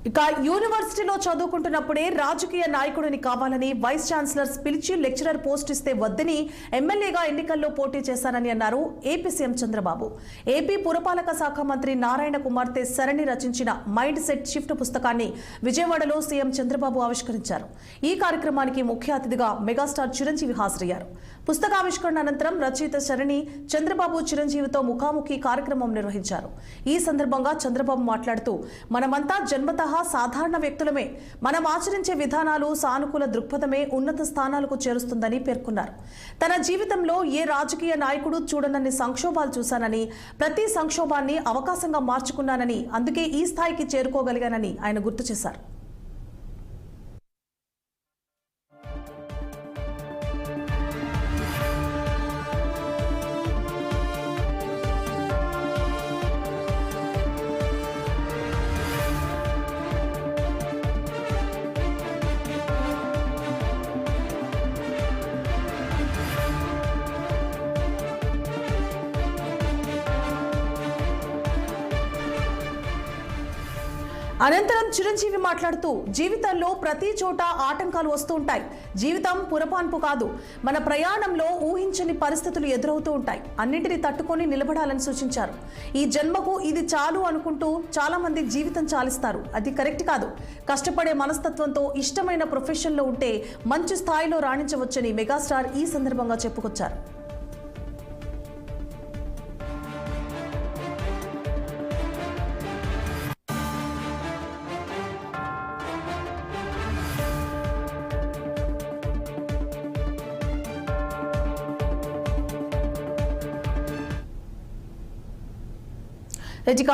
ఇక యూనివర్సిటీలో చదువుకుంటున్నప్పుడే రాజకీయ నాయకుడిని కావాలని వైస్ ఛాన్సలర్స్ పిలిచి లెక్చరర్ పోస్ట్ ఇస్తే వద్దని ఎమ్మెల్యేగా ఎన్నికల్లో పోటీ చేశానని అన్నారు ఏపీ సీఎం చంద్రబాబు. ఏపీ పురపాలక శాఖ మంత్రి నారాయణ కుమార్తె సరణి రచించిన మైండ్ సెట్ షిఫ్ట్ పుస్తకాన్ని విజయవాడలో సీఎం చంద్రబాబు ఆవిష్కరించారు. ఈ కార్యక్రమానికి ముఖ్య అతిథిగా మెగాస్టార్ చిరంజీవి హాజరయ్యారు. పుస్తకావిష్కరణ అనంతరం రచయిత సరణి చంద్రబాబు చిరంజీవితో ముఖాముఖి కార్యక్రమం నిర్వహించారు. ఈ సందర్భంగా చంద్రబాబు మాట్లాడుతూ, మనమంతా జన్మతః సాధారణ వ్యక్తులమే, మనం ఆచరించే విధానాలు, సానుకూల దృక్పథమే ఉన్నత స్థానాలకు చేరుస్తుందని పేర్కొన్నారు. తన జీవితంలో ఏ రాజకీయ నాయకుడు చూడనన్ని సంక్షోభాలు చూశానని, ప్రతి సంక్షోభాన్ని అవకాశంగా మార్చుకున్నానని, అందుకే ఈ స్థాయికి చేరుకోగలిగానని ఆయన గుర్తు చేశారు. అనంతరం చిరంజీవి మాట్లాడుతూ, జీవితంలో ప్రతి చోట ఆటంకాలు వస్తూ ఉంటాయి. జీవితం పురపాన్పు కాదు. మన ప్రయాణంలో ఊహించని పరిస్థితులు ఎదురవుతూ ఉంటాయి. అన్నింటినీ తట్టుకొని నిలబడాలని సూచించారు. ఈ జన్మకు ఇది చాలు అనుకుంటూ చాలా మంది జీవితం చాలిస్తారు. అది కరెక్ట్ కాదు. కష్టపడే మనస్తత్వంతో ఇష్టమైన ప్రొఫెషన్లో ఉంటే మంచి స్థాయిలో రాణించవచ్చని మెగాస్టార్ ఈ సందర్భంగా చెప్పుకొచ్చారు. ఇక